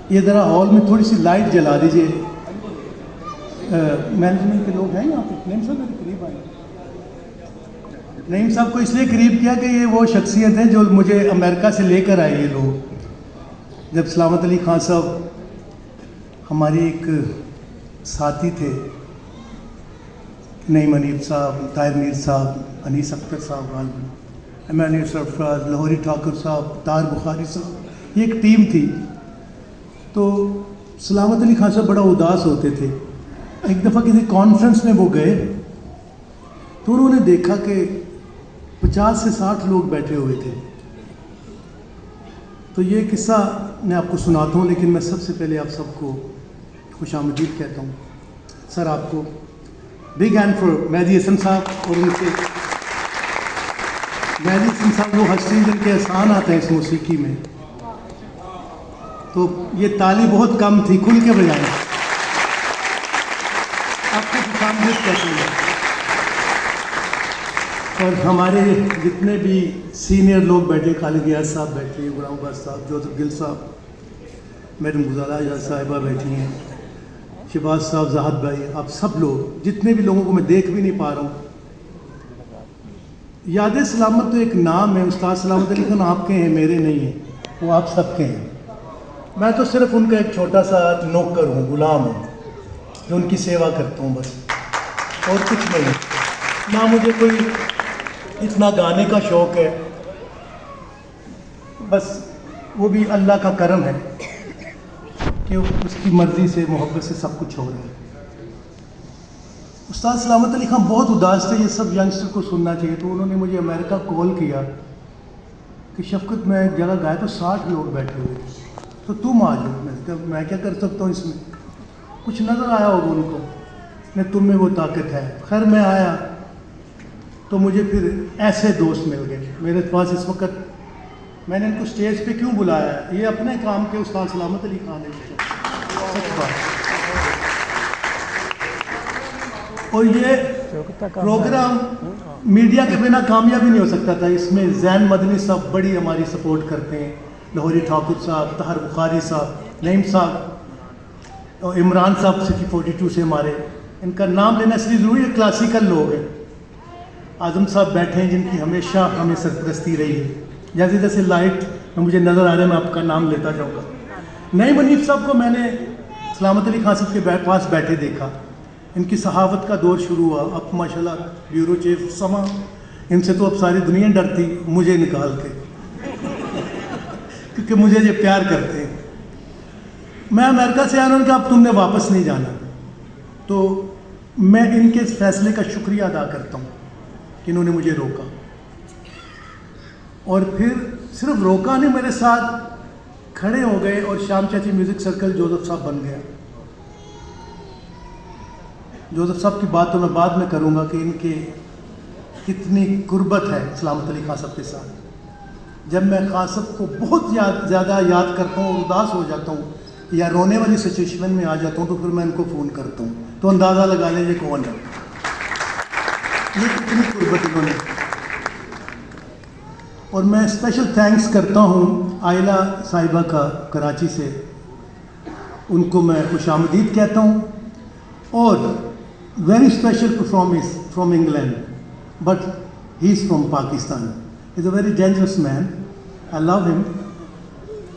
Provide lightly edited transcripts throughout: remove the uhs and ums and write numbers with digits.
یہ ذرا ہال میں تھوڑی سی لائٹ جلا دیجیے. مینجمنٹ کے لوگ ہیں یہاں پہ. نعیم صاحب میرے قریب آئے. نعیم صاحب کو اس لیے قریب کیا کہ یہ وہ شخصیت ہیں جو مجھے امریکہ سے لے کر آئے یہ لوگ. جب سلامت علی خان صاحب ہماری ایک ساتھی تھے, نعیم انیف صاحب, طاہر میر صاحب, انیس اختر صاحب, ایمانویل سرفراز, لاہوری ٹھاکر صاحب, طاہر بخاری صاحب, یہ ایک ٹیم تھی. تو سلامت علی خان صاحب بڑا اداس ہوتے تھے. ایک دفعہ کسی کانفرنس میں وہ گئے تو انہوں نے دیکھا کہ 50 سے 60 لوگ بیٹھے ہوئے تھے. تو یہ قصہ میں آپ کو سناتا ہوں, لیکن میں سب سے پہلے آپ سب کو خوش آمدید کہتا ہوں. سر آپ کو بگ ہینڈ فار مہدی حسن صاحب. اور ان سے مہدی حسن صاحب وہ ہستی جن کے احسان آتے ہیں اس موسیقی میں. تو یہ تالی بہت کم تھی, کھل کے بجائیں. آپ کو خوش آمدید کہتے ہیں. اور ہمارے جتنے بھی سینئر لوگ بیٹھے, خالد ریاض صاحب بیٹھے ہیں, غلام عباس صاحب, جوزف گل صاحب, میڈم غزالہ اجاز صاحبہ بیٹھی ہیں, شہباز صاحب, زاہد بھائی, آپ سب لوگ, جتنے بھی لوگوں کو میں دیکھ بھی نہیں پا رہا ہوں. یاد سلامت تو ایک نام ہے. استاد سلامت علی خان آپ کے ہیں, میرے نہیں ہیں, وہ آپ سب کے ہیں. میں تو صرف ان کا ایک چھوٹا سا نوکر ہوں, غلام ہوں, جو ان کی سیوا کرتا ہوں بس, اور کچھ نہیں. نہ مجھے کوئی اتنا گانے کا شوق ہے, بس وہ بھی اللہ کا کرم ہے کہ اس کی مرضی سے, محبت سے سب کچھ ہو رہا ہے. استاد سلامت علی خان بہت اداس تھے. یہ سب ینگسٹر کو سننا چاہیے. تو انہوں نے مجھے امریکہ کال کیا کہ شفقت میں ایک جگہ گیا تو 60 لوگ بیٹھے ہوئے تھے, تو تم آ جاؤ. میں نے کہا میں کیا کر سکتا ہوں اس میں, کچھ نظر آیا ہوگا ان کو, میں تم میں وہ طاقت ہے. خیر میں آیا تو مجھے پھر ایسے دوست مل گئے میرے پاس اس وقت. میں نے ان کو اسٹیج پہ کیوں بلایا ہے, یہ اپنے کام کے استاد سلامت علی خان ہے. سچ بات. اور یہ پروگرام میڈیا کے بنا کامیاب ہی نہیں ہو سکتا تھا. اس میں زین مدنی صاحب بڑی ہماری سپورٹ کرتے ہیں, لاہوری ٹھاکر صاحب, طاہر بخاری صاحب, نعیم صاحب, اور عمران صاحب سٹی 42 سے ہمارے. ان کا نام لینا اس لیے ضروری ہے, کلاسیکل لوگ ہیں. اعظم صاحب بیٹھے ہیں جن کی ہمیشہ ہمیں سرپرستی رہی ہے. جیسے جیسے لائٹ میں مجھے نظر آ رہا ہے میں آپ کا نام لیتا جاؤں گا. نعیم انیف صاحب کو میں نے سلامت علی خان صاحب کے پاس بیٹھے دیکھا. ان کی صحافت کا دور شروع ہوا. اب ماشاءاللہ بیورو چیف سما, ان سے تو اب ساری دنیا ڈرتی مجھے نکال کے, کیونکہ مجھے یہ پیار کرتے ہیں. میں امریکہ سے آیا, انہوں نے کہا اب تم نے واپس نہیں جانا. تو میں ان کے فیصلے کا شکریہ ادا کرتا ہوں کہ انہوں نے مجھے روکا. اور پھر صرف روکا نہیں, میرے ساتھ کھڑے ہو گئے. اور شام چاچی میوزک سرکل جوزف صاحب بن گیا. جوزف صاحب کی بات تو میں بعد میں کروں گا کہ ان کے کتنی قربت ہے سلامت علی خان صاحب کے ساتھ. جب میں خان صاحب کو بہت زیادہ یاد کرتا ہوں اور اداس ہو جاتا ہوں یا رونے والی سچویشن میں آ جاتا ہوں تو پھر میں ان کو فون کرتا ہوں. تو اندازہ لگا لیں یہ کون ہے, یہ کتنی قربت انہوں نے. اور میں اسپیشل تھینکس کرتا ہوں عائلہ صاحبہ کا کراچی سے. ان کو میں خوش آمدید کہتا ہوں. اور very special performance from England, but he is from Pakistan. He is a very dangerous man. I love him.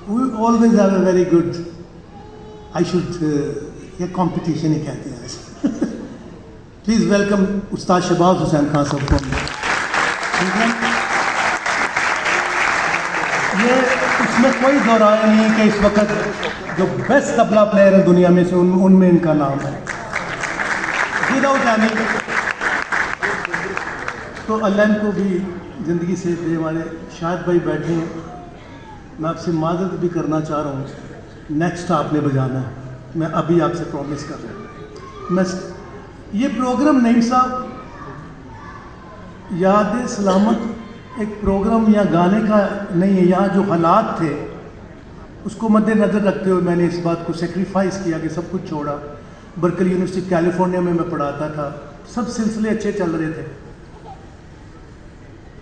We always have a very good, I should, یہ کمپٹیشن ہی کہتے ہیں ایسے. پلیز ویلکم استاد شہباز حسین خان صاحب کو. یہ اس میں کوئی دو رائے نہیں کہ اس وقت جو بیسٹ طبلہ پلیئر ہے دنیا میں سے ان میں ان کا نام ہے. تو اللہ ان کو بھی زندگی سے دے. ہمارے شاہد بھائی بیٹھے ہیں, میں آپ سے معذرت بھی کرنا چاہ رہا ہوں. نیکسٹ آپ نے بجانا ہے, میں ابھی آپ سے پرومس کر رہا ہوں. میں یہ پروگرام نعیم صاحب یاد سلامت ایک پروگرام یا گانے کا نہیں ہے. یہاں جو حالات تھے اس کو مد نظر رکھتے ہوئے میں نے اس بات کو سیکریفائس کیا کہ سب کچھ چھوڑا. برکلی یونیورسٹی کیلیفورنیا میں پڑھاتا تھا, سب سلسلے اچھے چل رہے تھے.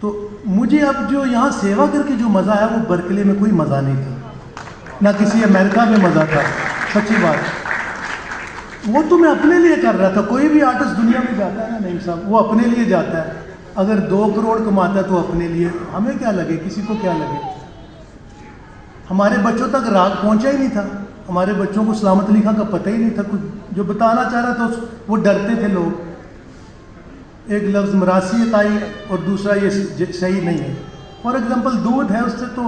تو مجھے اب جو یہاں سیوا کر کے جو مزہ آیا وہ برکلی میں کوئی مزہ نہیں تھا. نہ کسی امریکہ میں مزہ تھا. سچی بات. وہ تو میں اپنے لیے کر رہا تھا. کوئی بھی آرٹسٹ دنیا میں جاتا ہے نا نعیم صاحب, وہ اپنے لیے جاتا ہے. اگر 2 کروڑ کماتا ہے تو اپنے لیے, ہمیں کیا لگے, کسی کو کیا لگے. ہمارے بچوں تک راگ پہنچا ہی نہیں تھا. ہمارے بچوں کو سلامت علی خان کا پتہ ہی نہیں تھا. کچھ جو بتانا چاہ رہا تھا وہ ڈرتے تھے لوگ. ایک لفظ مراسیت آئی اور دوسرا یہ صحیح نہیں ہے. فار ایگزامپل دودھ ہے, اس سے تو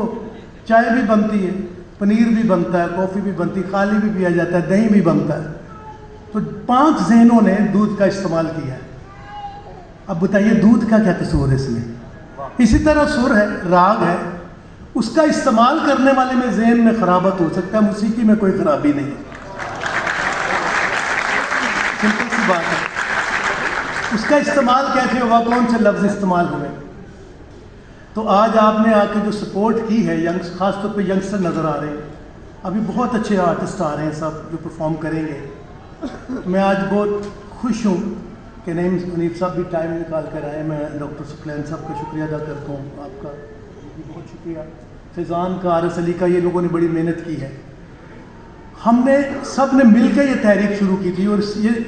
چائے بھی بنتی ہے, پنیر بھی بنتا ہے, کافی بھی بنتی ہے, خالی بھی پیا جاتا ہے, دہی بھی بنتا ہے. تو 5 ذہنوں نے دودھ کا استعمال کیا ہے. اب بتائیے دودھ کا کیا قصور ہے اس میں. اسی طرح سر ہے, راگ ہے, اس کا استعمال کرنے والے میں ذہن میں خرابت ہو سکتا ہے, موسیقی میں کوئی خرابی نہیں. سمپل سی بات ہے. اس کا استعمال کیسے ہوا, کون سے لفظ استعمال ہوئے. تو آج آپ نے آ کے جو سپورٹ کی ہے, خاص طور پہ ینگسٹر نظر آ رہے ہیں. ابھی بہت اچھے آرٹسٹ آ رہے ہیں سب جو پرفارم کریں گے. میں آج بہت خوش ہوں کہ نعیم حنیف صاحب بھی ٹائم نکال کر آئے. میں ڈاکٹر سکلین صاحب کا شکریہ ادا کرتا ہوں, آپ کا بھی بہت شکریہ. فیضان کا, آر ایس علی کا, یہ لوگوں نے بڑی محنت کی ہے. ہم نے سب نے مل کے یہ تحریک شروع کی تھی. اور یہ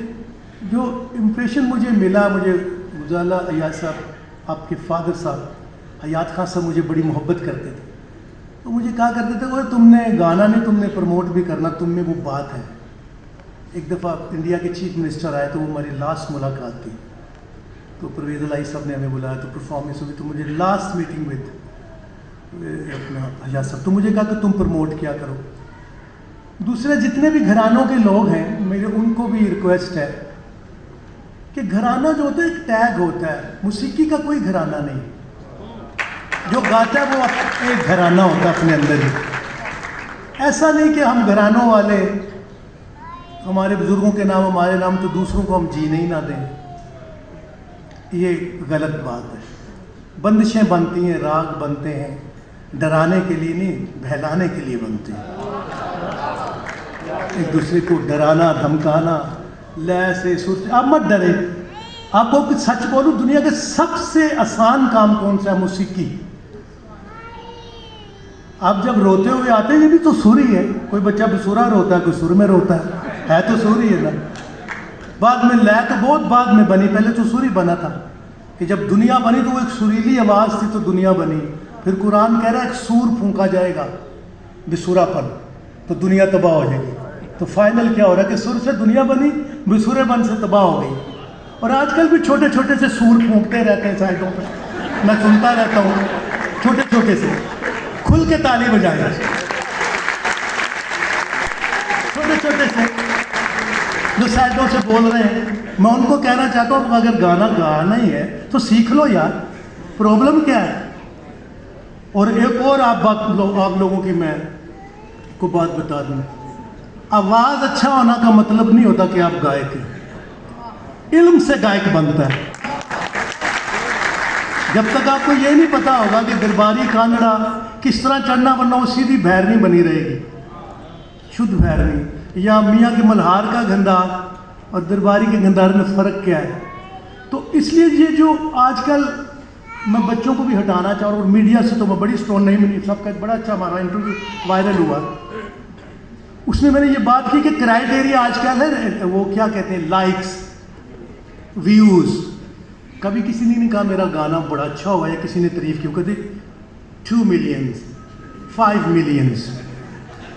جو امپریشن مجھے ملا, مجھے غزالہ ایاز صاحب, آپ کے فادر صاحب حیات خان صاحب مجھے بڑی محبت کرتے تھے. تو مجھے کہا کرتے تھے, وہ تم نے گانا نہیں, تم نے پروموٹ بھی کرنا, تم میں وہ بات ہے. ایک دفعہ انڈیا کے چیف منسٹر آئے تو وہ ہماری لاسٹ ملاقات تھی. تو پرویز الہی صاحب نے ہمیں بلایا, تو پرفارمنس ہوئی. تو مجھے لاسٹ میٹنگ ود اپنا حیات صاحب, تو مجھے کہا کہ تم پروموٹ کیا کرو. دوسرے جتنے بھی گھرانوں کے لوگ ہیں, میرے ان کو بھی ریکویسٹ ہے کہ گھرانہ جو ہوتا ہے ایک ٹیگ ہوتا ہے, موسیقی کا کوئی گھرانہ نہیں. جو گاتا ہے وہ ایک گھرانہ ہوتا ہے اپنے اندر ہی. ایسا نہیں کہ ہم گھرانوں والے, ہمارے بزرگوں کے نام ہمارے نام, تو دوسروں کو ہم جینے ہی نہ دیں. یہ غلط بات ہے. بندشیں بنتی ہیں, راگ بنتے ہیں, ڈرانے کے لیے نہیں, بہلانے کے لیے بنتے ہیں. ایک دوسرے کو ڈرانا, دھمکانا, لے سے سر سے. آپ مت ڈریں. آپ کو کچھ سچ بولوں, دنیا کے سب سے آسان کام کون سا ہے؟ موسیقی. آپ جب روتے ہوئے آتے ہیں, یہ بھی تو سر ہی ہے. کوئی بچہ بسورا روتا ہے, کوئی سر میں روتا ہے تو سر ہی ہے نا. بعد میں لے تو بہت بعد میں بنی, پہلے تو سر ہی بنا تھا. کہ جب دنیا بنی تو وہ ایک سریلی آواز تھی تو دنیا بنی. پھر قرآن کہہ رہا ہے ایک سور پھونکا جائے گا, بسورا پن, تو دنیا تباہ ہو جائے گی. تو فائنل کیا ہو رہا ہے کہ سر سے دنیا بنی, بسورے بن سے تباہ ہو گئی. اور آج کل بھی چھوٹے چھوٹے سے سور پھونکتے رہتے ہیں سائڈوں پہ, میں سنتا رہتا ہوں. چھوٹے چھوٹے سے کھل کے تالی بجائیں, چھوٹے چھوٹے سے جو سائڈوں سے بول رہے ہیں. میں ان کو کہنا چاہتا ہوں اگر گانا گانا ہی ہے تو سیکھ لو یار, پرابلم کیا ہے. اور ایک اور آپ لوگوں کی میں کو بات بتا دوں, آواز اچھا ہونا کا مطلب نہیں ہوتا کہ آپ گائک ہیں. علم سے گائک بنتا ہے. جب تک آپ کو یہ نہیں پتا ہوگا کہ درباری کانگڑا کس طرح چڑھنا, ورنہ وہ سیدھی بھیرنی بنی رہے گی, شدھ بھیرنی. یا میاں کے ملہار کا گھندار اور درباری کے گھندار میں فرق کیا ہے. تو اس لیے یہ جو آج کل میں بچوں کو بھی ہٹانا چاہ رہا ہوں, اور میڈیا سے تو میں بڑی اسٹون نہیں ملی. سب کا ایک بڑا اچھا ہمارا انٹرویو وائرل ہوا, اس میں نے یہ بات کی کہ کرائٹیریا آج کل ہے وہ کیا کہتے ہیں, لائکس, ویوز. کبھی کسی نے نہیں کہا میرا گانا بڑا اچھا ہوا, یا کسی نے تعریف کی, وہ کہتے 2 ملینز 5 ملینز.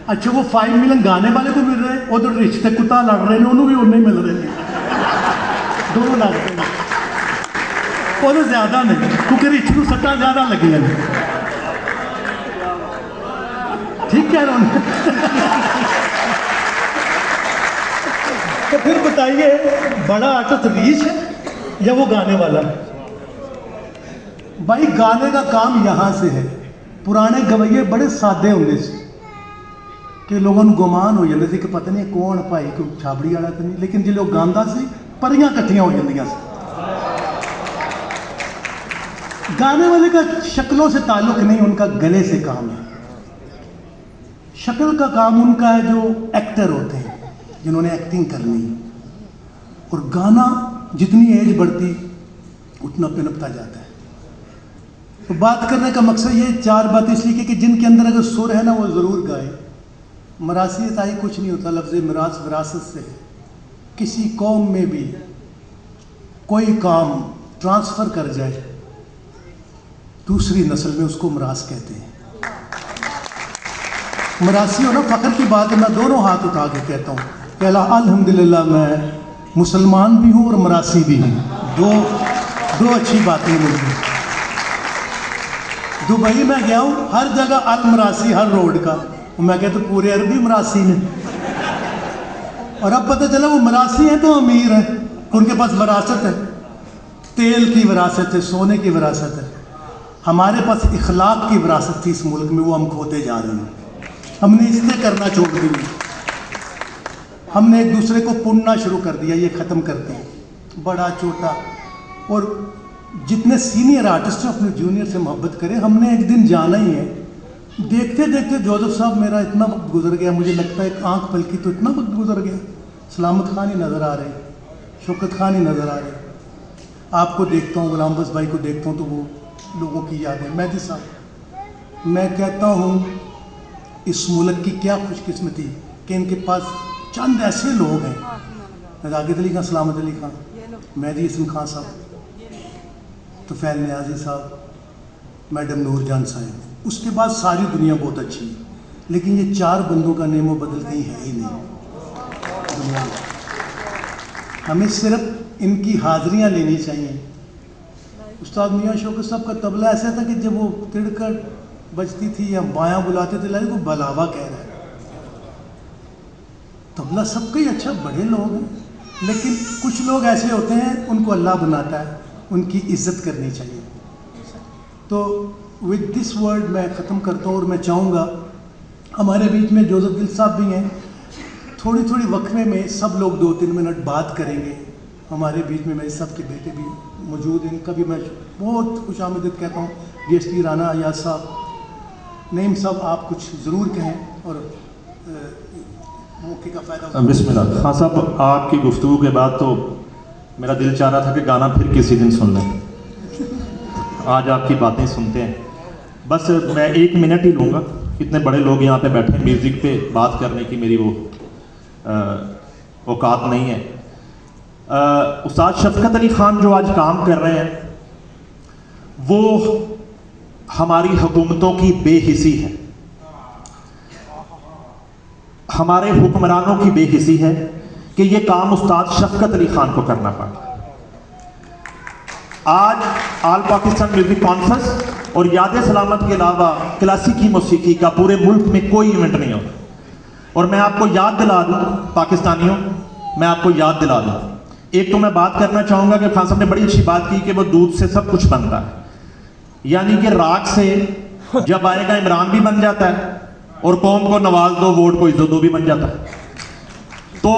اچھا وہ 5 ملین گانے والے کو مل رہے ہیں, ادھر رشتے کتا لڑ رہے ہیں, انہوں بھی انہیں مل رہے ہیں, دونوں لڑ رہے ہیں. وہ زیادہ نہیں, کیونکہ رشتے کو سٹا زیادہ لگی ہے. ٹھیک کہہ رہا ہوں. تو پھر بتائیے بڑا آرٹسٹ ریچ ہے یا وہ گانے والا؟ بھائی گانے کا کام یہاں سے ہے. پرانے گویے بڑے سادے ہوندے سے کہ لوگوں گمان ہو جاندے سے کہ پتہ نہیں کون بھائی کوئی چھابڑی والا تو نہیں, لیکن جو گاندا سی پریاں کٹھیاں ہو جاندیاں سے. گانے والے کا شکلوں سے تعلق نہیں, ان کا گلے سے کام ہے. شکل کا کام ان کا ہے جو ایکٹر ہوتے ہیں, جنہوں نے ایکٹنگ کرنی ہے. اور گانا جتنی ایج بڑھتی اتنا پنپتا جاتا ہے. تو بات کرنے کا مقصد یہ 4 بات اس لیے کہ جن کے اندر اگر سر ہے نا وہ ضرور گائے. मरासियत आई कुछ नहीं होता, लफ्ज़ मिरास विरासत से है। किसी कौम में भी कोई काम ट्रांसफ़र कर जाए दूसरी नस्ल में, उसको मिरास कहते हैं। मरासी हो ना, फ़ख्र की बात है, मैं दोनों हाथ उठा के कहता हूँ कि अल्हम्दुलिल्लाह मैं मुसलमान भी हूँ और मरासी भी हूँ। दो अच्छी बातें मुझे। दुबई में गया हूँ, हर जगह अल मरासी, हर रोड का, मैं कहता हूँ पूरे अरबी मरासी में। और अब पता चला वो मरासी हैं तो अमीर हैं, उनके पास विरासत है, तेल की विरासत है, सोने की विरासत है। हमारे पास इखलाक की विरासत थी इस मुल्क में, वो हम खोते जा रहे हैं। हमने इससे करना छोड़ दिया, हमने एक दूसरे को पुनना शुरू कर दिया, ये ख़त्म करते हैं बड़ा छोटा। और जितने सीनियर आर्टिस्ट हैं अपने जूनियर से मोहब्बत करें, हमने एक दिन जाना ही है। देखते देखते जोसेफ साहब मेरा इतना वक्त गुजर गया, मुझे लगता है एक आंख पलकी तो इतना वक्त गुजर गया। सलामत खान ही नज़र आ रहे, शौकत खान ही नज़र आ रहे, आपको देखता हूँ, गुलाम बस भाई को देखता हूँ तो वो लोगों की यादें। मेहदी साहब, मैं कहता हूँ इस मुल्क की क्या खुशकिस्मती कि इनके पास चंद ऐसे लोग हैं, रागिद अली खान, सलामत अली खान, मेहदी हसन खान साहब, तुफैल नियाजी साहब, मैडम नूरजान साहब, उसके बाद सारी दुनिया बहुत अच्छी है, लेकिन ये चार बंदों का नेमो बदल कहीं है ही नहीं दुनिया में। हमें सिर्फ इनकी हाज़िरियाँ लेनी चाहिए। उस्ताद मियाँ शौकत साहब का तबला ऐसा था कि जब वो तिड़कर बजती थी या बायां बुलाते थे, लगे को बलावा कह रहा है। तबला सबका ही अच्छा, बड़े लोग हैं, लेकिन कुछ लोग ऐसे होते हैं उनको अल्लाह बनाता है, उनकी इज़्ज़त करनी चाहिए। तो विद दिस वर्ड मैं ख़त्म करता हूँ और मैं चाहूँगा हमारे बीच में जोसेफ गिल साहब भी हैं, थोड़ी थोड़ी वक्फे में सब लोग 2-3 मिनट बात करेंगे। हमारे बीच में मेरे सब के बेटे भी मौजूद हैं, इनका भी मैं बहुत खुशामदीद कहता हूँ। DSP राना अयाज साहब, नईम साहब, आप कुछ ज़रूर कहें और मौके का फ़ायदा। बिस्मिल्लाह। खान साहब, आपकी गुफ्तगू के बाद तो मेरा दिल चाह रहा था कि गाना फिर किसी दिन सुन लें। आज आपकी बातें सुनते हैं, बस मैं 1 मिनट ही लूँगा, इतने बड़े लोग यहाँ पे बैठे हैं, म्यूज़िक पे बात करने की मेरी वो औकात नहीं है। उस्ताद शफकत अली ख़ान जो आज काम कर रहे हैं वो हमारी हुकूमतों की बेहिसी है, हमारे हुक्मरानों की बेहिसी है कि ये काम उस्ताद शफकत अली ख़ान को करना पड़ा। आज आल पाकिस्तान म्यूज़िक कॉन्फ्रेंस और याद सलामत के अलावा क्लासिकी मौसीकी का पूरे मुल्क में कोई इवेंट नहीं होता। और मैं आपको याद दिला दूँ पाकिस्तानियों, मैं आपको याद दिला दूँ, एक तो मैं बात करना चाहूँगा कि खान साहब ने बड़ी अच्छी बात की कि वो दूध से सब कुछ बनता है, यानी कि राग से जब आएगा इमरान भी बन जाता है और कौम को नवाज दो, वोट को इज्जत दो भी बन जाता है। तो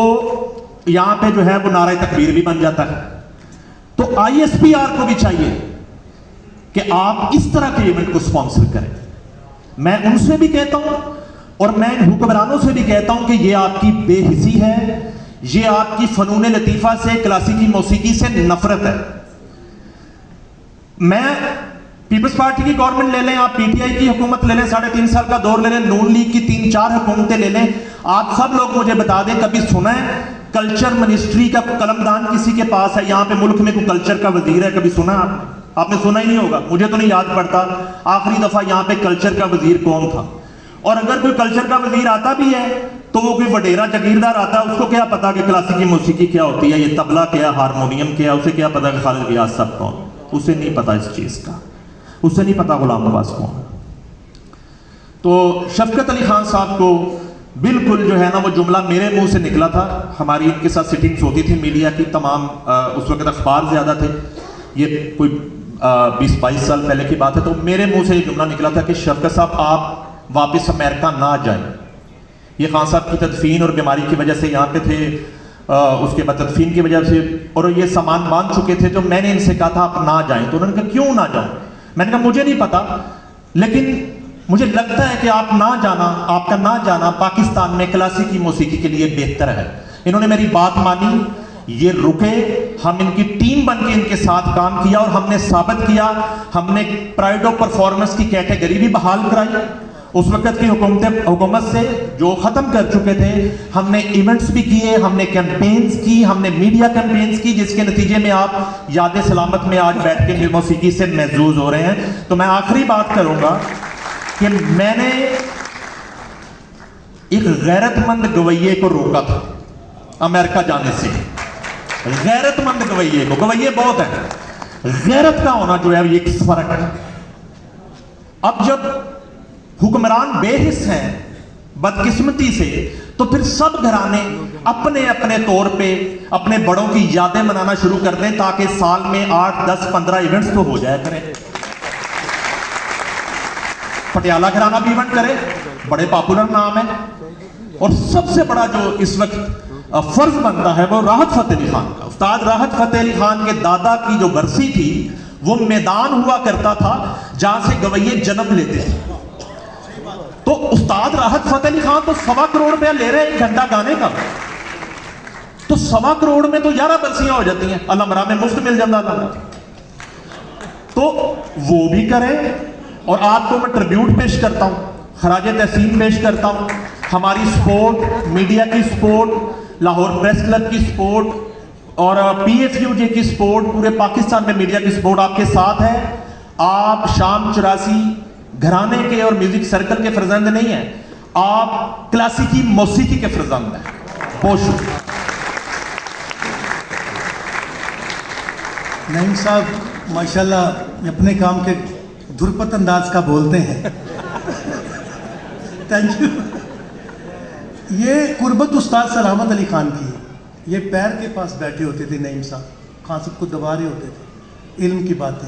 यहाँ पे जो है वो नारे तकबीर भी बन जाता है। तो ISPR को भी चाहिए कि आप इस तरह के इवेंट को स्पॉन्सर करें। मैं उनसे भी कहता हूं और मैं इन हुक्मरानों से भी कहता हूं कि ये आपकी बेहिसी है, ये आपकी फनून लतीफ़ा से, क्लासिकी मौसीकी से नफरत है। मैं पीपल्स पार्टी की गवर्नमेंट ले लें, आप PTI की हुकूमत ले लें, 3.5 साल का दौर ले लें, नून लीग की 3-4 हुकूमतें ले लें, आप सब लोग मुझे बता दें कभी सुना है कल्चर मिनिस्ट्री का कलमदान किसी के पास है? यहाँ पे मुल्क में कोई कल्चर का वजीर है, कभी सुना आपने सुना ही नहीं होगा, मुझे तो नहीं याद पड़ता आखिरी दफा यहाँ पे कल्चर का वजीर कौन था। और अगर कोई कल्चर का वजीर आता भी है तो वो कोई वडेरा जागीरदार आता है, उसको क्या पता कि क्लासिकी मौसीकी क्या होती है, ये तबला क्या, हारमोनियम क्या, उसे क्या पता कि खालिद रियाज साहब कौन, उसे नहीं पता इस चीज का, उसे नहीं पता गुलाम नवाज कौन। तो शफकत अली खान साहब को बिल्कुल जो है ना वो जुमला मेरे मुंह से निकला था, हमारी इनके साथ सिटिंग्स होती थी मीडिया की तमाम, उस वक्त अखबार ज़्यादा थे, ये कोई 20-22 साल पहले की बात है। तो मेरे मुंह से ये जुमला निकला था कि शफकत साहब आप वापस अमेरिका ना जाएं। ये खान साहब की तदफीन और बीमारी की वजह से यहाँ पे थे, उसके बाद तदफीन की वजह से, और ये सामान बांध चुके थे, जो मैंने इनसे कहा था आप ना जाएं, तो उन्होंने कहा क्यों ना जाऊं? मैंने कहा मुझे नहीं पता, लेकिन मुझे लगता है कि आप ना जाना, आपका ना जाना पाकिस्तान में क्लासिकी मौसीकी के लिए बेहतर है। इन्होंने मेरी बात मानी, ये रुके, हम इनकी टीम बन के इनके साथ काम किया और हमने साबित किया, हमने प्राइड ऑफ परफॉर्मेंस की कैटेगरी भी बहाल कराई उस वक्त की हुकूमत से जो ख़त्म कर चुके थे। हमने इवेंट्स भी किए, हमने कैंपेन्स की, हमने मीडिया कैंपेन्स की, जिसके नतीजे में आप याद सलामत में आज बैठ के मौसीकी से महजूज हो रहे हैं। तो मैं आखिरी बात करूँगा कि मैंने एक गैरतमंद गवैये को रोका था अमेरिका जाने से। गैरतमंद गवैये को, गवैये बहुत हैं, गैरत का होना जो है ये एक फर्क है। अब जब हुक्मरान बेहिस हैं बदकिस्मती से, तो फिर सब घराने अपने अपने तौर पे अपने बड़ों की यादें मनाना शुरू कर दें, ताकि साल में 8, 10, 15 इवेंट्स तो हो जाया करें। पटियाला घराना भी इवेंट करे, बड़े पॉपुलर नाम है। और सबसे बड़ा जो इस वक्त फर्ज बनता है वो राहत फतेह अली खान का। उस्ताद राहत फतेह अली खान के दादा की जो बरसी थी, वो मैदान हुआ करता था जहां से गवैये जन्म लेते थे। तो उस्ताद राहत फतेह अली खान तो 1.25 करोड़ रुपया ले रहे हैं एक घंटा गाने का, तो 1.25 करोड़ में तो 11 बरसियां हो जाती हैं, अलमरा में मुफ्त मिल जाता अलमरा। तो वो भी करें। और आपको मैं ट्रिब्यूट पेश करता हूं, खराज तहसीन पेश करता हूं। हमारी सपोर्ट, मीडिया की सपोर्ट, लाहौर प्रेस क्लब की सपोर्ट और PFUJ की सपोर्ट, पूरे पाकिस्तान में मीडिया की सपोर्ट आपके साथ है। आप शाम 84 घराने के और म्यूजिक सर्कल के फर्जंद नहीं हैं, आप क्लासिकी मौसीकी के फर्जंद हैं। बहुत शुक्रिया। नईम साहब माशाल्लाह अपने काम के धुरपत अंदाज का बोलते हैं। Thank you. ये कुर्बत उस्ताद सलामत अली खान की है। ये पैर के पास बैठे होते थे नईम साहब, खान साहब को दबा रहे होते थे, इल्म की बातें।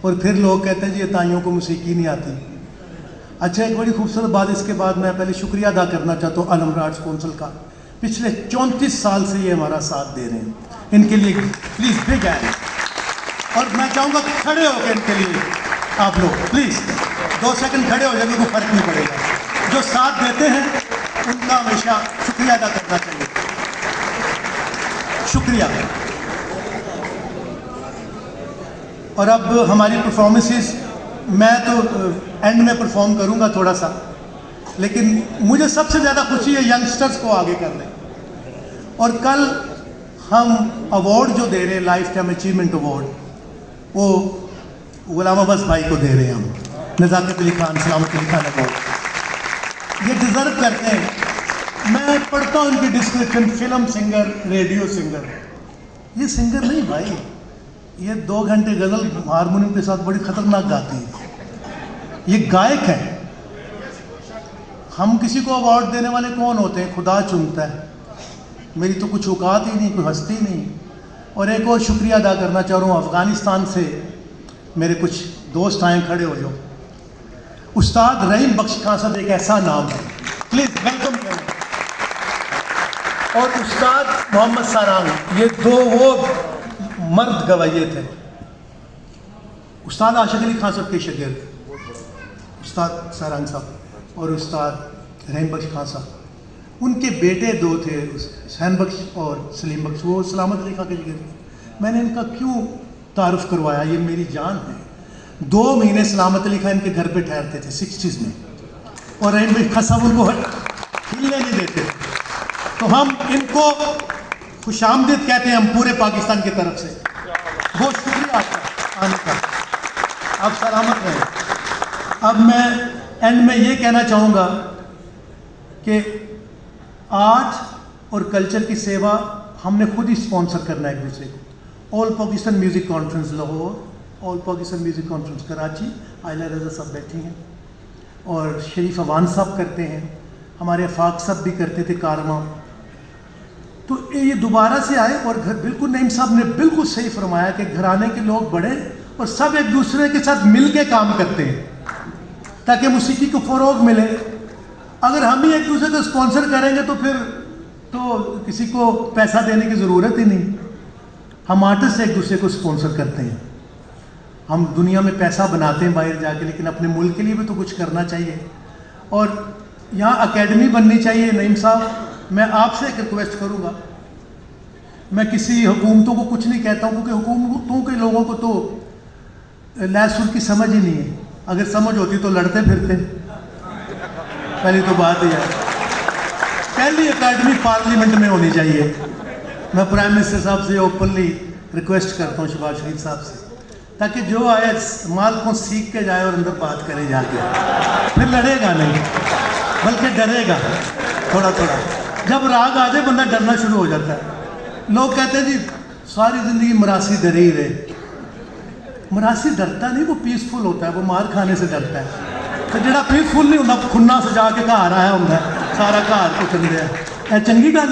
और फिर लोग कहते हैं जी ये ताइयों को मौसीकी नहीं आती। अच्छा, एक बड़ी खूबसूरत बात इसके बाद मैं पहले शुक्रिया अदा करना चाहता हूँ अलमरा आर्ट्स काउंसिल का। पिछले 34 साल से ये हमारा साथ दे रहे हैं, इनके लिए प्लीज़ बिग हैंड। और मैं चाहूँगा कि खड़े हो गए इनके लिए आप लोग, प्लीज़ 2 सेकंड खड़े हो जाएंगे, कोई फर्क नहीं पड़ेगा। जो साथ देते हैं उनका हमेशा शुक्रिया अदा करना चाहिए। शुक्रिया। और अब हमारी परफॉर्मेंसेस, मैं तो एंड में परफॉर्म करूंगा थोड़ा सा, लेकिन मुझे सबसे ज़्यादा खुशी है यंगस्टर्स को आगे करने। और कल हम अवार्ड जो दे रहे हैं, लाइफ टाइम अचीवमेंट अवार्ड, वो गुलाम अब्बास भाई को दे रहे हैं हम, नज़ाकत अली खान, सलामत अली खान अवार्ड। ये डिज़र्व करते हैं। मैं पढ़ता हूँ इनकी description, film singer, radio singer. ये सिंगर नहीं भाई, ये 2 घंटे गज़ल हारमोनियम के साथ बड़ी ख़तरनाक गाती है। ये गायक है। हम किसी को अवार्ड देने वाले कौन होते हैं? खुदा चुनता है। मेरी तो कुछ औकात ही नहीं, कोई हस्ती नहीं। और एक और शुक्रिया अदा करना चाह रहा हूँ, अफ़गानिस्तान से मेरे कुछ दोस्त आए, खड़े हो जाओ। उस्ताद रहीम बख्श खान साहब एक ऐसा नाम है, प्लीज़ वेलकम करें। और उस्ताद मोहम्मद सारांग, ये 2 वो मर्द गवैये थे। उस्ताद आशिक अली खान साहब के शागिर्द उस्ताद सारांग साहब और उस्ताद रहीम बख्श खान साहब। उनके बेटे 2 थे, हुसैन बख्श और सलीम बख्श, वो सलामत अली खान के शागिर्द। मैंने इनका क्यों तारुफ करवाया, ये मेरी जान है। 2 महीने सलामत अली खान के घर पे ठहरते थे 60s में, और रहीम बख्श खान साहब उनको हिलने नहीं देते। तो हम इनको खुशामदीद कहते हैं, हम पूरे पाकिस्तान की तरफ से। बहुत शुक्रिया आपका आने का, आप सलामत रहें। अब मैं एंड में ये कहना चाहूँगा कि आर्ट और कल्चर की सेवा हमने खुद ही स्पॉन्सर करना है एक दूसरे को। All Pakistan music conference Lahore, all Pakistan music conference Karachi, आयला रजा साहब बैठी हैं, और शरीफ अवान साहब करते हैं, हमारे अफाक साहब भी करते थे कारवां। तो ये दोबारा से आए, और घर बिल्कुल नईम साहब ने बिल्कुल सही फरमाया कि घराने के लोग बड़े और सब एक दूसरे के साथ मिल के काम करते हैं ताकि मौसीकी को फ़रोग मिले। अगर हम ही एक दूसरे को स्पॉन्सर करेंगे तो फिर तो किसी को पैसा देने की ज़रूरत ही नहीं। हम आर्टिस्ट एक दूसरे को स्पॉन्सर करते हैं। हम दुनिया में पैसा बनाते हैं बाहर जाके, लेकिन अपने मुल्क के लिए भी तो कुछ करना चाहिए। और यहाँ एकेडमी बननी चाहिए। नईम साहब, मैं आपसे एक रिक्वेस्ट करूँगा, मैं किसी हुकूमतों को कुछ नहीं कहता हूँ, क्योंकि हुकूमतों के लोगों को तो लहसुन की समझ ही नहीं है। अगर समझ होती तो लड़ते फिरते। पहली तो बात यह है, पहली एकेडमी पार्लियामेंट में होनी चाहिए। मैं प्राइम मिनिस्टर साहब से ओपनली रिक्वेस्ट करता हूँ, शहबाज शरीफ साहब से, ताकि जो आए माल को सीख के जाए और अंदर बात करे जाके, फिर लड़ेगा नहीं बल्कि डरेगा थोड़ा थोड़ा। जब राग आ जाए बंदा डरना शुरू हो जाता है। लोग कहते हैं जी सारी ज़िंदगी मरासी डरे ही रहे। मरासी डरता नहीं, वो पीसफुल होता है, वो मार खाने से डरता है। तो ਜਿਹੜਾ ਪੀਸਫੁਲ ਨਹੀਂ ਹੁੰਦਾ ਖੁੰਨਾ ਸਜਾ ਕੇ ਘਰ ਆਇਆ ਹੁੰਦਾ ਸਾਰਾ ਘਰ ਕੁੱਟਣ ਦਿਆ। ਇਹ ਚੰਗੀ ਗੱਲ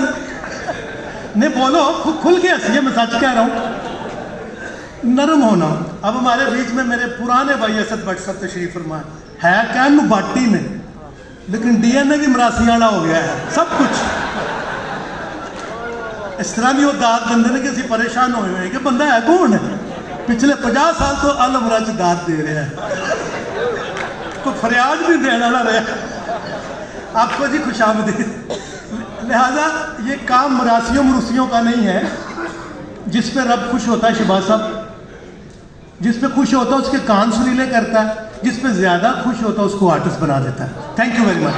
नहीं बोलो, खुल के हंसिए, मैं सच कह रहा हूँ। नरम होना। अब हमारे बीच में मेरे पुराने भाई असद भट्ट साहब तशरीफ फरमाए, है कहन बाटी में, लेकिन DNA भी मरासी वाला हो गया है सब कुछ। इस तरह भी वो दाद देंगे ने कि असीं परेशान होए हुए कि बंदा है कौन है, पिछले 50 साल तो अलमरा च दाद दे रहा है, तो फरियाद भी देने वाला रहा। आपको जी खुशामदीद। लिहाजा ये काम मरासियों मरूसियों का नहीं है। जिस पे रब खुश होता है शहबाज साहब, जिस पे खुश होता है उसके कान सुरीले करता है, जिस पे ज़्यादा खुश होता है उसको आर्टिस्ट बना देता है। Thank you very much.